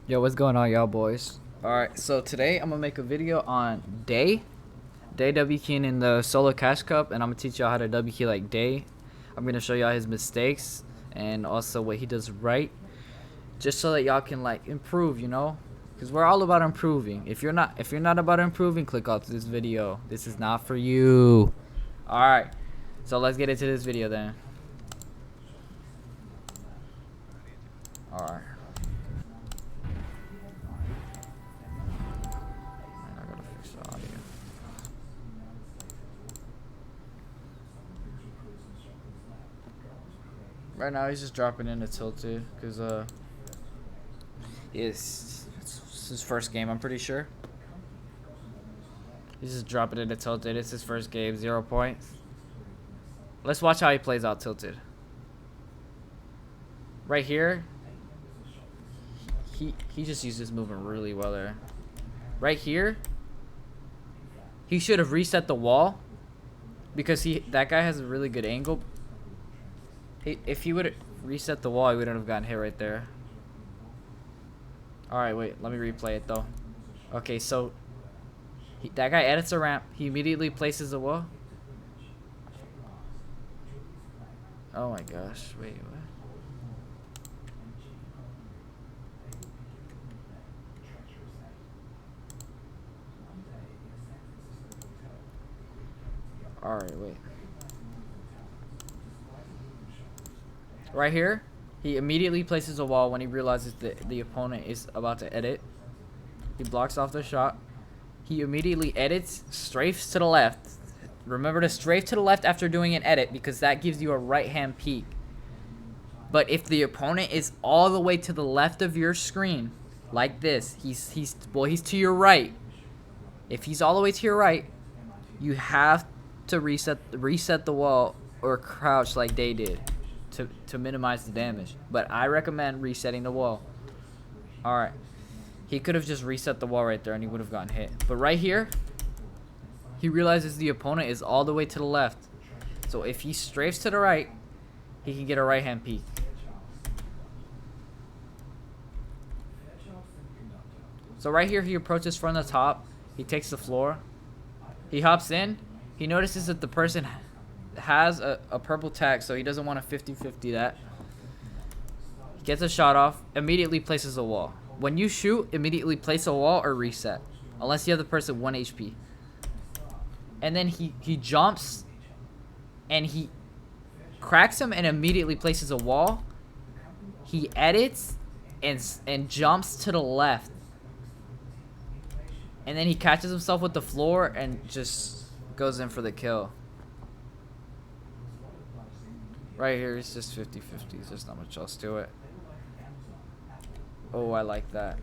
Yo, what's going on, y'all boys? Alright, so today I'm gonna make a video on Day W keying in the solo cash cup, and I'm gonna teach y'all how to W key like Day. I'm gonna show y'all his mistakes and also what he does right, just so that y'all can like improve, you know? Because we're all about improving. If you're not about improving, click off this video. This is not for you. Alright, so let's get into this video then. Alright. I gotta fix the audio. Right now he's just dropping into tilted because it's his first game, I'm pretty sure. He's just dropping into tilted. It's his first game, 0 points. Let's watch how he plays out tilted. Right here, he just used his movement really well there. Right here, he should have reset the wall because that guy has a really good angle. If he would reset the wall, he wouldn't have gotten hit right there. Alright, wait. Let me replay it, though. Okay, so that guy edits a ramp. He immediately places a wall. Oh my gosh. Wait, what? Alright, wait. Right here, he immediately places a wall when he realizes that the opponent is about to edit. He blocks off the shot. He immediately edits, strafes to the left. Remember to strafe to the left after doing an edit because that gives you a right-hand peek. But if the opponent is all the way to the left of your screen, like this, he's to your right. If he's all the way to your right, you have to reset the wall or crouch like they did to minimize the damage. But I recommend resetting the wall. Alright. He could have just reset the wall right there and he would have gotten hit. But right here, he realizes the opponent is all the way to the left. So if he strafes to the right, he can get a right-hand peek. So right here, he approaches from the top. He takes the floor. He hops in. He notices that the person has a purple tag, so he doesn't want to 50-50 that. He gets a shot off, immediately places a wall. When you shoot, immediately place a wall or reset, unless you have the person 1 HP. And then he jumps, and he cracks him and immediately places a wall. He edits and jumps to the left. And then he catches himself with the floor and just goes in for the kill. Right here, it's just 50-50. There's not much else to it. Oh, I like that.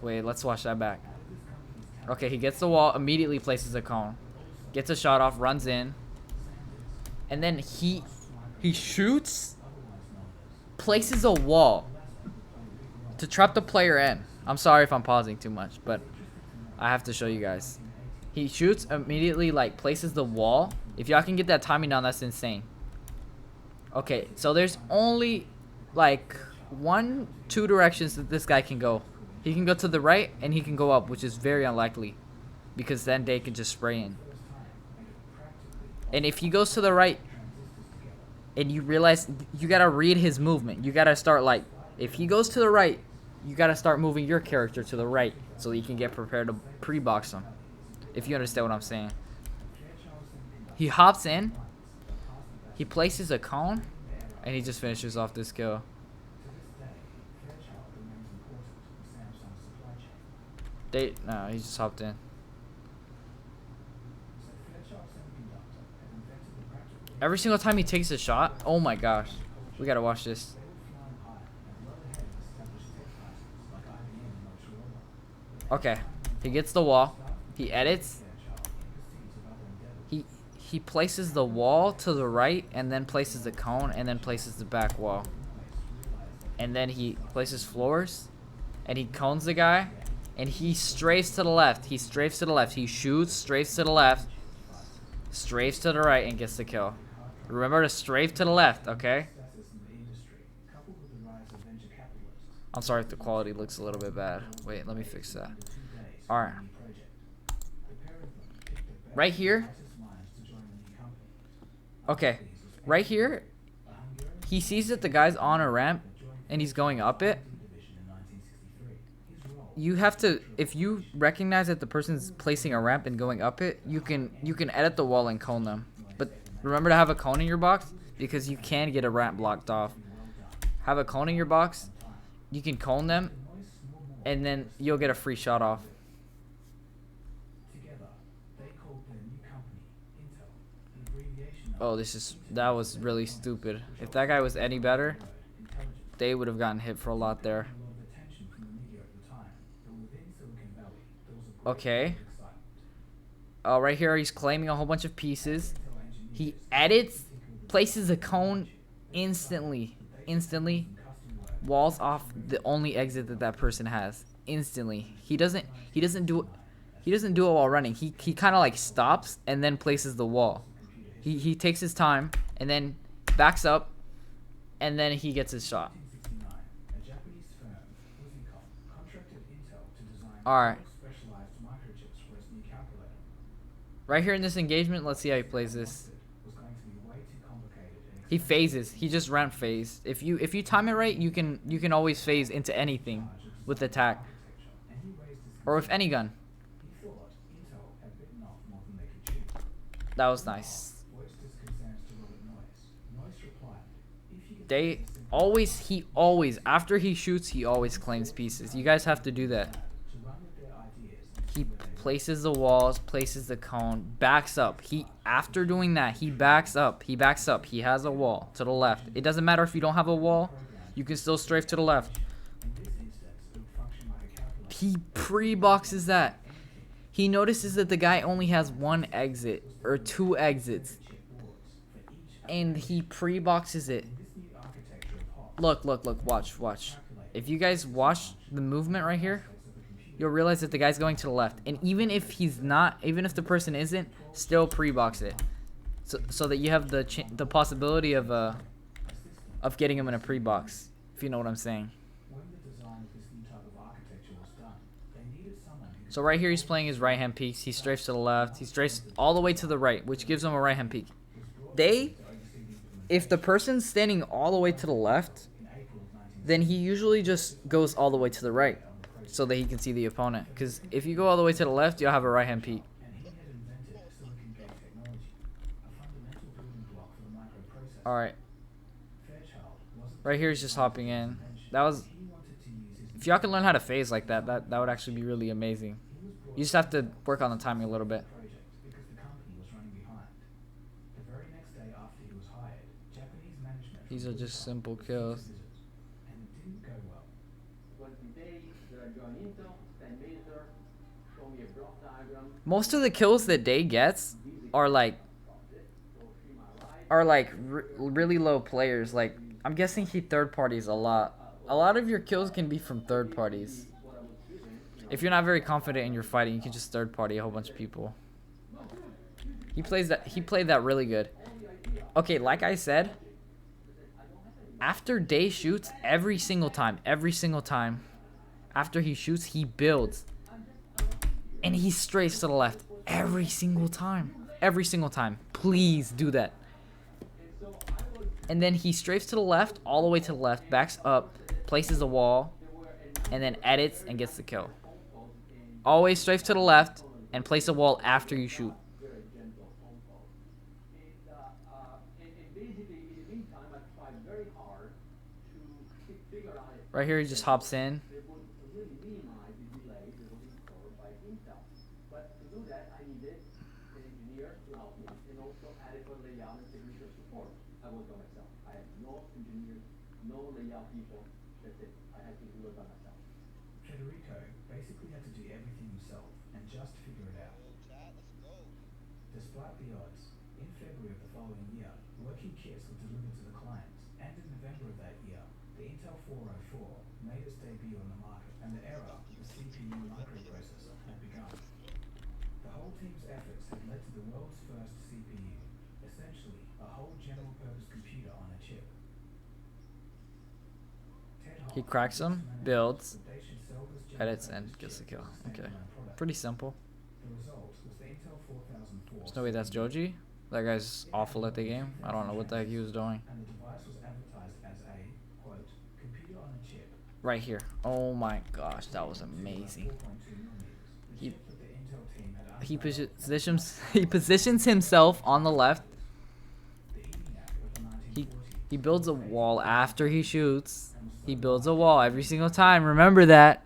Wait, let's watch that back. Okay, he gets the wall, immediately places a cone. Gets a shot off, runs in. And then he shoots, places a wall to trap the player in. I'm sorry if I'm pausing too much, but I have to show you guys. He shoots, immediately like places the wall. If y'all can get that timing down, that's insane. Okay, so there's only like 1-2 directions that this guy can go. He can go to the right and he can go up, which is very unlikely because then they can just spray in. And if he goes to the right and you realize you gotta read his movement, you gotta start like, if he goes to the right, you gotta start moving your character to the right so that you can get prepared to pre-box him. If you understand what I'm saying. He hops in, he places a cone, and he just finishes off this kill. No, he just hopped in. Every single time he takes a shot, oh my gosh. We gotta watch this. Okay, he gets the wall. He edits. He places the wall to the right and then places the cone and then places the back wall. And then he places floors and he cones the guy and he strafes to the left. He strafes to the left. He shoots, strafes to the left, strafes to the right and gets the kill. Remember to strafe to the left, okay? I'm sorry if the quality looks a little bit bad. Wait, let me fix that. Alright. Right here. Okay. Right here, he sees that the guy's on a ramp and he's going up it. You have to, if you recognize that the person's placing a ramp and going up it, you can edit the wall and cone them. But remember to have a cone in your box because you can get a ramp blocked off. Have a cone in your box, you can cone them, and then you'll get a free shot off. Oh, that was really stupid. If that guy was any better, they would have gotten hit for a lot there. Okay. Right here, he's claiming a whole bunch of pieces. He edits, places a cone instantly. Walls off the only exit that that person has. Instantly. He doesn't do it while running. He kind of like stops and then places the wall. He takes his time and then backs up and then he gets his shot. Alright. Right here in this engagement, let's see how he plays this. He phases. He just ramp phased. If you time it right, you can always phase into anything with attack. Or with any gun. That was nice. He always after he shoots, he always claims pieces. You guys have to do that. He places the walls, places the cone, backs up. After doing that, he backs up. He has a wall to the left. It doesn't matter if you don't have a wall, you can still strafe to the left. He pre-boxes that. He notices that the guy only has one exit or two exits. And he pre-boxes it. Look, watch. If you guys watch the movement right here, you'll realize that the guy's going to the left. And even if he's not, even if the person isn't, still pre-box it. So that you have the possibility of getting him in a pre-box, if you know what I'm saying. So right here he's playing his right hand peeks. He strafes to the left. He strafes all the way to the right, which gives him a right hand peek. If the person's standing all the way to the left, then he usually just goes all the way to the right so that he can see the opponent. Because if you go all the way to the left, you'll have a right hand peek. Alright. Right here he's just hopping in. If y'all can learn how to phase like that would actually be really amazing. You just have to work on the timing a little bit. These are just simple kills. Most of the kills that Day gets are like really low players. Like, I'm guessing he third parties a lot. A lot of your kills can be from third parties. If you're not very confident in your fighting, you can just third party a whole bunch of people. He played that really good. Okay, like I said, after Day shoots, every single time, after he shoots, he builds. And he strafes to the left every single time. Please do that. And then he strafes to the left, all the way to the left, backs up, places a wall, and then edits and gets the kill. Always strafe to the left and place a wall after you shoot. Right here he just hops in. He cracks him, builds, edits, and gets the kill. Okay. Pretty simple. There's no way that's Joji. That guy's awful at the game. I don't know what the heck he was doing. Right here. Oh my gosh, that was amazing. He positions himself on the left. He builds a wall after he shoots. He builds a wall every single time. Remember that.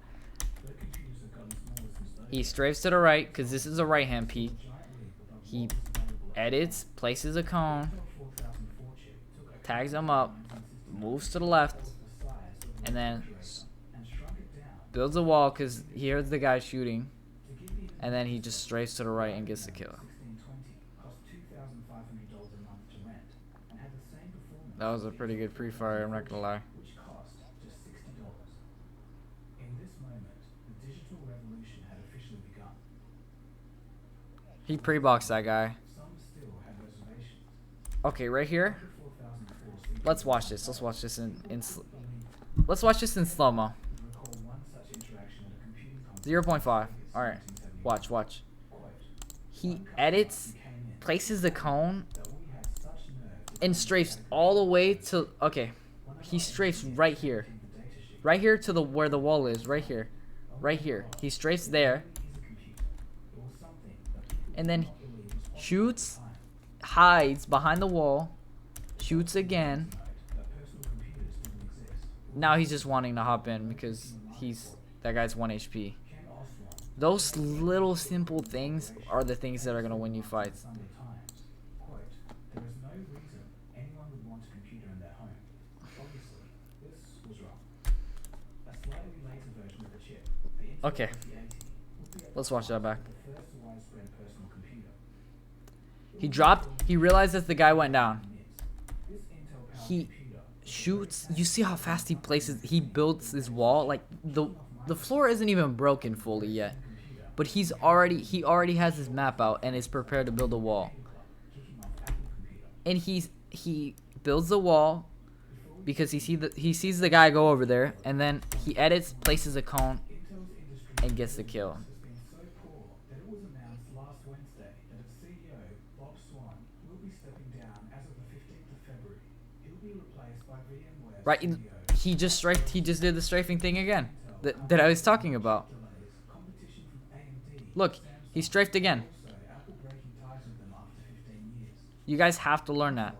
He strafes to the right because this is a right hand peek. He edits, places a cone, tags him up, moves to the left, and then builds a wall because he hears the guy shooting, and then he just strafes to the right and gets the kill. That was a pretty good pre-fire, I'm not gonna lie. He pre-boxed that guy. Okay, right here. Let's watch this. Let's watch this in slow-mo. 0.5. All right. Watch. He edits, places the cone, and strafes all the way to. Okay, he strafes right here to the where the wall is. Right here. He strafes there, and then shoots, hides behind the wall, shoots again. Now he's just wanting to hop in because that guy's 1 HP. Those little simple things are the things that are gonna win you fights. Okay, let's watch that back. He realized that the guy went down. He shoots. You see how fast he builds his wall? Like the floor isn't even broken fully yet. But he already has his map out and is prepared to build a wall. And he builds the wall because he sees the guy go over there, and then he edits, places a cone, and gets the kill. Right, he just did the strafing thing again that I was talking about. Look, he strafed again. You guys have to learn that.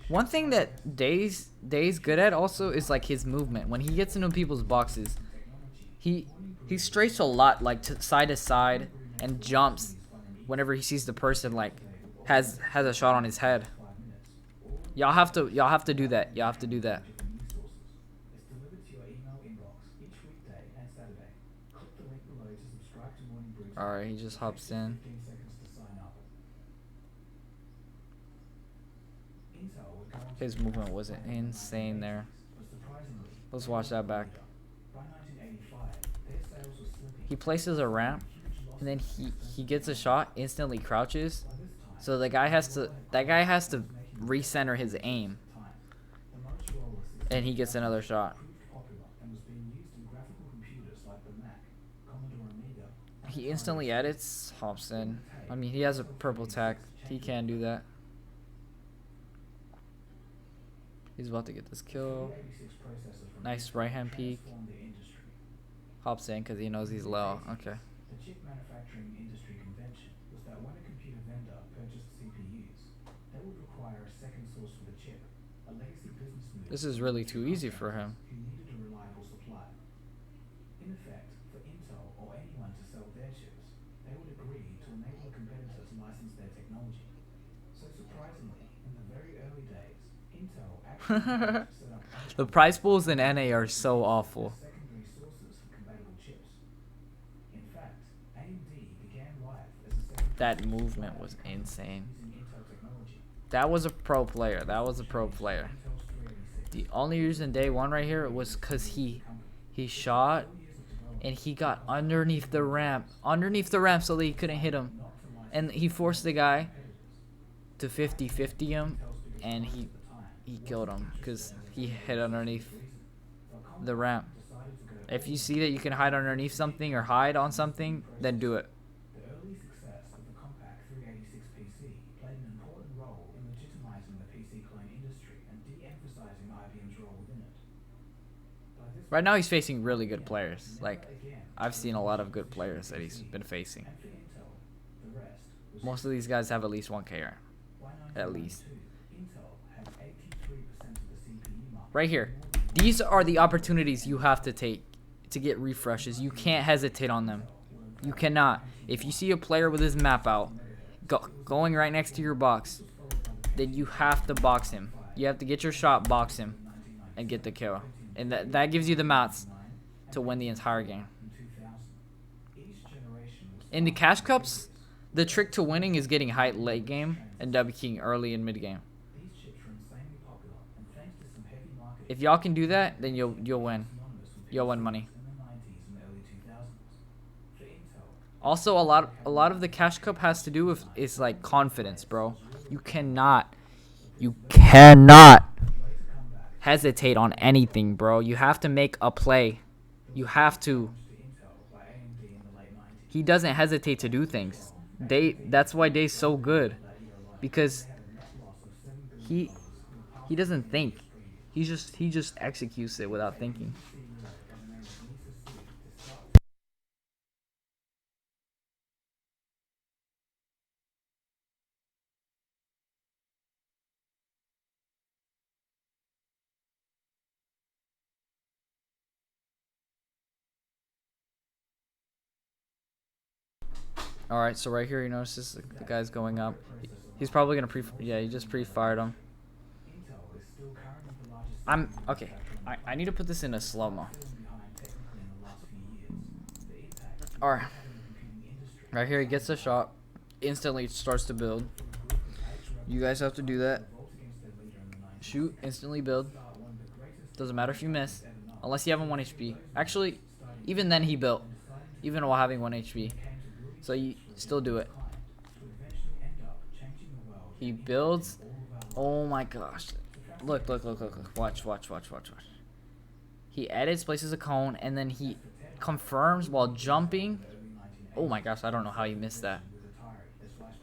One thing that Day's good at also is like his movement. When he gets into people's boxes, he strafes a lot, like side to side, and jumps whenever he sees the person like has a shot on his head. Y'all have to do that. Y'all have to do that. Alright, he just hops in. His movement was insane there. Let's watch that back. He places a ramp, and then he gets a shot, instantly crouches. So that guy has to recenter his aim, and he gets another shot. He instantly edits, hops in. I mean, he has a purple tack. He can do that. He's about to get this kill. Nice right hand peek. Hops in because he knows he's low. Okay. The chip manufacturing industry convention was that when a computer vendor purchased CPUs, they would require a second source for the chip. A legacy business move. This is really too easy for him. Who needed a reliable supply. In effect, for Intel or anyone to sell their chips, they would agree to enable a competitor to license their technology. So surprisingly, in the very early days, Intel actually set up the price pools in NA are so awful. That movement was insane. That was a pro player. The only reason Day won right here was because he shot and he got underneath the ramp so that he couldn't hit him, and he forced the guy to 50-50 him, and he killed him because he hit underneath the ramp. If you see that you can hide underneath something or hide on something, then do it. The early success of the compact 386 PC played an important role in legitimizing the PC clone industry and de-emphasizing IBM's role within it. Right now he's facing really good players. Like, I've seen a lot of good players that he's been facing. And for Intel, the rest was Most of these guys have at least 1K earn. by At least. 1992, Intel had 83% of the CPU market. Right here. These are the opportunities you have to take to get refreshes. You can't hesitate on them. You cannot. If you see a player with his map out, going right next to your box, then you have to box him. You have to get your shot, box him, and get the kill. And that gives you the mats to win the entire game. In the cash cups, the trick to winning is getting height late game and W keying early and mid game. If y'all can do that, then you'll win. You'll win money. Also, a lot of the cash cup has to do with is like confidence, bro. You cannot hesitate on anything, bro. You have to make a play. You have to. He doesn't hesitate to do things. That's why Day's so good, because he doesn't think. He just executes it without thinking. All right, so right here he notices the guy's going up. He's probably gonna he just pre-fired him. I'm okay. I need to put this in a slow-mo. Alright. Right here he gets a shot. Instantly starts to build. You guys have to do that. Shoot, instantly build. Doesn't matter if you miss. Unless you have a 1 HP. Actually, even then he built. Even while having 1 HP. So you still do it. He builds. Oh my gosh. Look. Watch. He edits, places a cone, and then he confirms while jumping. Oh my gosh, I don't know how he missed that.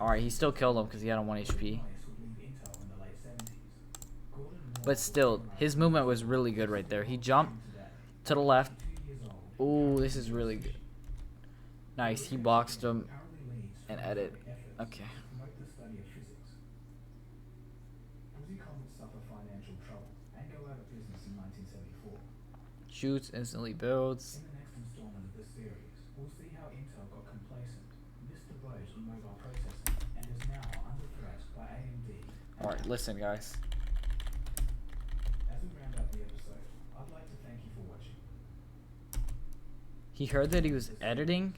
Alright, he still killed him because he had a 1 HP. But still, his movement was really good right there. He jumped to the left. Ooh, this is really good. Nice, he boxed him and edit. Okay. Shoots, instantly builds. In the next installment of this series, we'll see how Intel got complacent, missed the boat on mobile processing, and is now under threat by AMD. Alright, listen guys. As we round up the episode, I'd like to thank you for watching. He heard that he was editing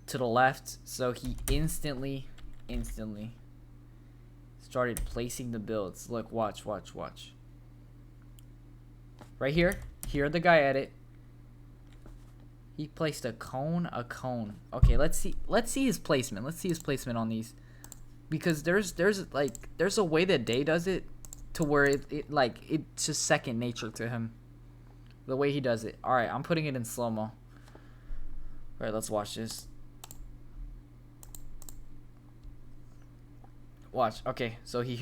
to the left, so he instantly started placing the builds. Look, watch. Right here, hear the guy edit. He placed a cone. Okay, let's see his placement. Let's see his placement on these, because there's a way that Day does it to where it's just second nature to him. The way he does it. All right, I'm putting it in slow-mo. All right, let's watch this. Watch. Okay, so he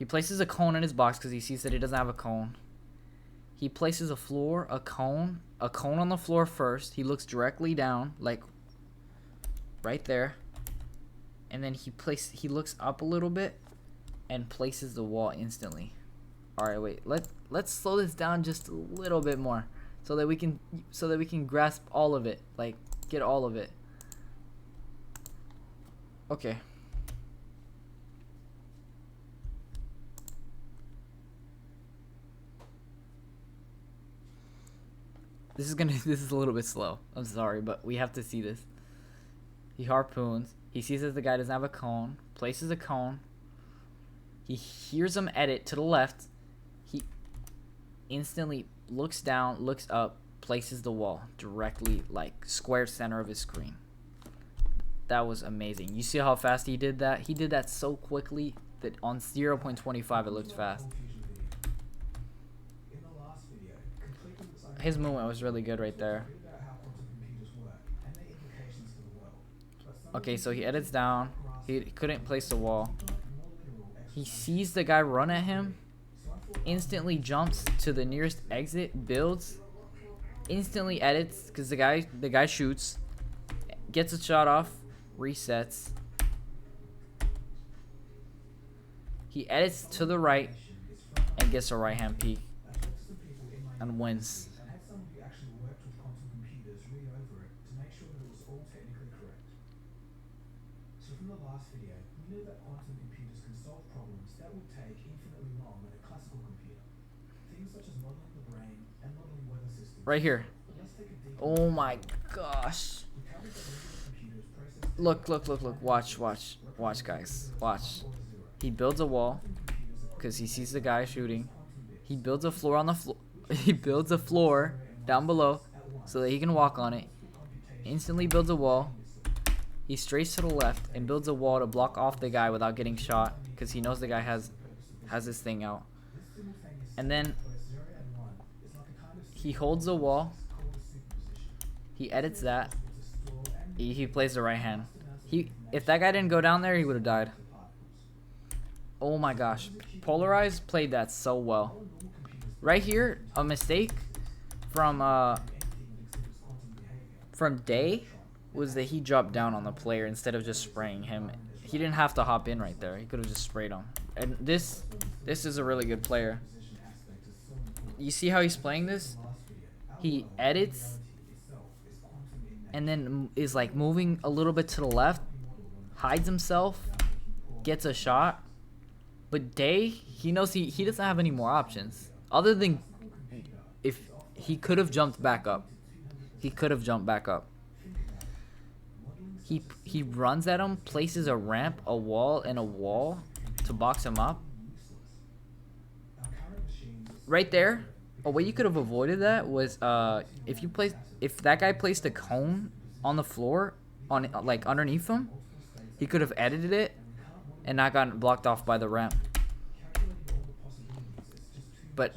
places a cone in his box because he sees that he doesn't have a cone. He places a cone on the floor first. He looks directly down, like right there. And then he looks up a little bit and places the wall instantly. All right, wait. Let's slow this down just a little bit more so that we can grasp all of it, like get all of it. Okay. This is a little bit slow. I'm sorry, but we have to see this. He harpoons. He sees that the guy doesn't have a cone. Places a cone. He hears him edit to the left. He instantly looks down, looks up, places the wall directly, like square center of his screen. That was amazing. You see how fast he did that? He did that so quickly that on 0.25 it looked fast. his movement was really good right there. Bit about how quantum computers work and their implications for the world. But some of Okay, you so he may edits not down. grasp He it. couldn't place the wall. We've got more literal He explanations. sees the guy run at him, So I thought instantly jumps to the nearest exit, builds, instantly edits because the guy shoots, gets a shot off, resets. He edits to the right and gets a right hand peek I talked to some people in my and wins. and had someone who actually worked with quantum computers read over it to make sure that it was all technically correct. So from the last video, we knew that quantum computers can solve problems that would take infinitely long in a classical computer. Things such as modeling the brain and modeling weather systems. Right here. But let's take a deeper Oh look. my gosh. We covered that regular computers process Look. Watch, guys. Watch. He builds a wall because he sees the guy shooting. He builds a floor on the floor. He builds a floor down below so that he can walk on it. Instantly builds a wall. He strays to the left and builds a wall to block off the guy without getting shot because he knows the guy has this thing out. And then he holds the wall. He edits that. He plays the right hand. If that guy didn't go down there, he would have died. Oh my gosh. Polarized played that so well. Right here, a mistake from Day was that he dropped down on the player instead of just spraying him. He didn't have to hop in right there. He could have just sprayed him. And this is a really good player. You see how he's playing this? He edits and then is like moving a little bit to the left, hides himself, gets a shot. But Day, he knows he doesn't have any more options. Other than if he could have jumped back up. He could have jumped back up. He runs at him, places a ramp, a wall, and a wall to box him up. Right there, a way you could have avoided that was if that guy placed a cone on the floor on like underneath him, he could have edited it and not gotten blocked off by the ramp. But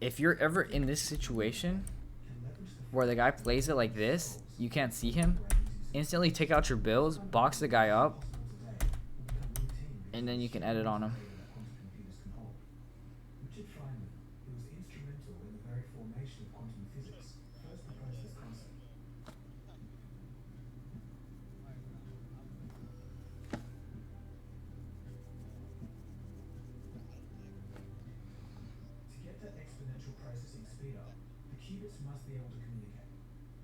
if you're ever in this situation where the guy plays it like this, you can't see him, instantly take out your builds, box the guy up, and then you can edit on him. Must be able to communicate.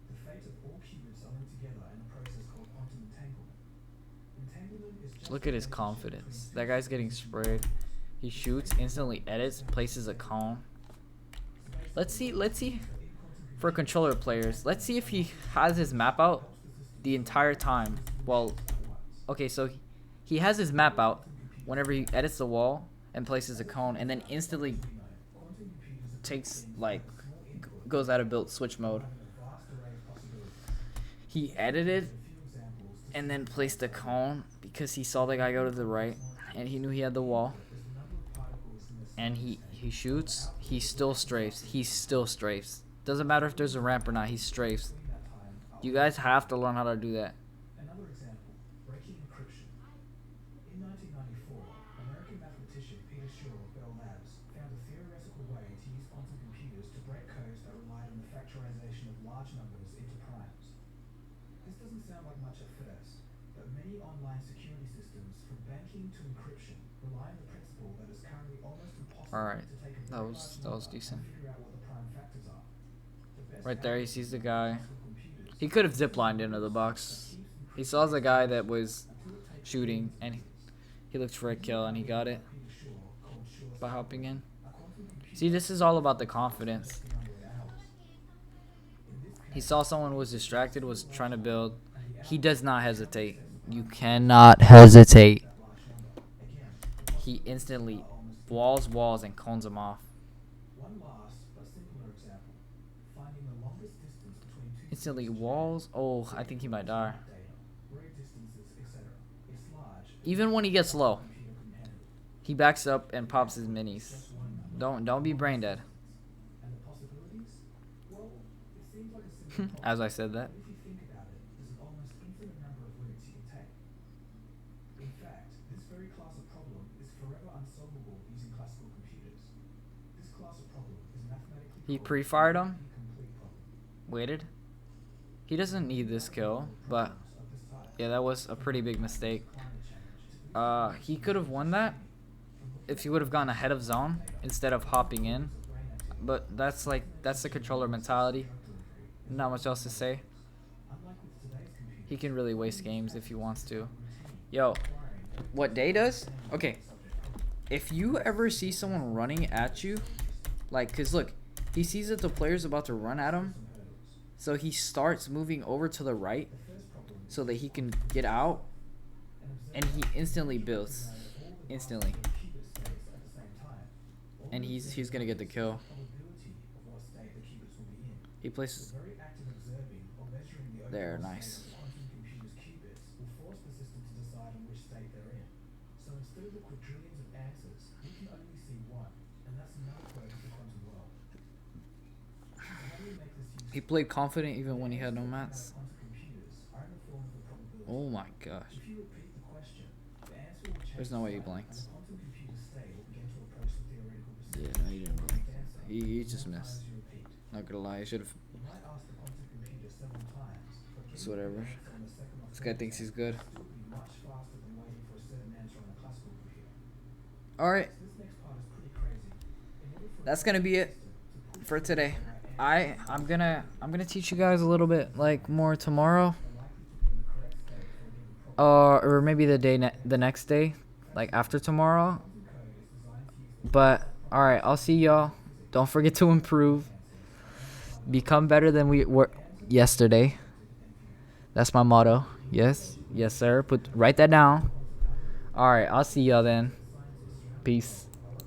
The fate of all qubits are linked together in a process called quantum entanglement. Entanglement is just Look at his confidence. That guy's getting sprayed. He shoots, instantly edits, places a cone. Let's see for controller players. Let's see if he has his map out the entire time. Well, okay, so he has his map out whenever he edits the wall and places a cone, and then instantly takes goes out of built switch mode. He edited and then placed a cone because he saw the guy go to the right and he knew he had the wall. And he shoots, he still strafes. Doesn't matter if there's a ramp or not, he strafes. You guys have to learn how to do that. Another example, breaking encryption. In 1994, American mathematician Peter Shor of Bell Labs found a theoretical way to use quantum computers to break codes that relied on the factorization of large numbers into primes. This doesn't sound like much at first, but many online security systems, from banking to encryption, rely on the principle that it's currently almost impossible Alright, to take a that very was large number decent. and figure out what the prime factors are. The best Right there, he algorithms sees the for guy. classical computers He could have ziplined into the box. He saw the guy that was shooting and he looked for a kill and he got it by hopping in. See, this is all about the confidence. He saw someone was distracted, was trying to build. He does not hesitate. You cannot hesitate. He instantly walls and cones him off. One last but simpler example, finding the longest distance between two Instantly walls. Oh, I think he might die. data, great distances, etc. It's large, Even when he gets low, computer couldn't handle it. he backs up and pops his minis. Don't be brain dead. And the possibilities? Well, As I said that. But if you think about it, there's an almost infinite number of routes you can take. In fact, this very class of problem is forever unsolvable using classical computers. This class of problem is mathematically He called pre-fired the him. incomplete problem. Waited. He doesn't need this kill, but Problems of this type yeah, that was a pretty big mistake. climate change. He could have won that if he would have gone ahead of zone instead of hopping in. But that's the controller mentality. Not much else to say. He can really waste games if he wants to. Yo, what Day does? Okay. If you ever see someone running at you, like, cause look, he sees that the player's about to run at him, so he starts moving over to the right so that he can get out, and he instantly builds. Instantly. And he's gonna get the kill. He places there, nice. So instead of the quadrillions of answers, we can only see one, and that's another quirk of the quantum world. So how do we make this useful? He played confident even when he had no mats. Quantum computers are in the form of a probability. Oh my gosh. If you repeat the question, the answer will change. There's no way he slightly, blinks. and the quantum computer state will begin to approach the theoretical Yeah, percentage. no, he didn't blink. Answer, He the just more missed. times you repeat. Not gonna lie, I should have. You might ask the quantum computer several times, but It's getting whatever. the answer on the second or This guy third thinks he's attempt good. will be much faster than waiting for a certain answer on a classical computer. Alright, So this next part is pretty crazy. In order for that's gonna be it to put for today. the right answer I'm gonna teach you guys a little bit like more tomorrow, likely to be in the correct state for a given problem, or maybe the next day, like after tomorrow. quantum code is designed to use the But alright, I'll see y'all. Don't forget to improve. Become better than we were yesterday. That's my motto. Yes, yes, sir. Write that down. Alright, I'll see y'all then. Peace.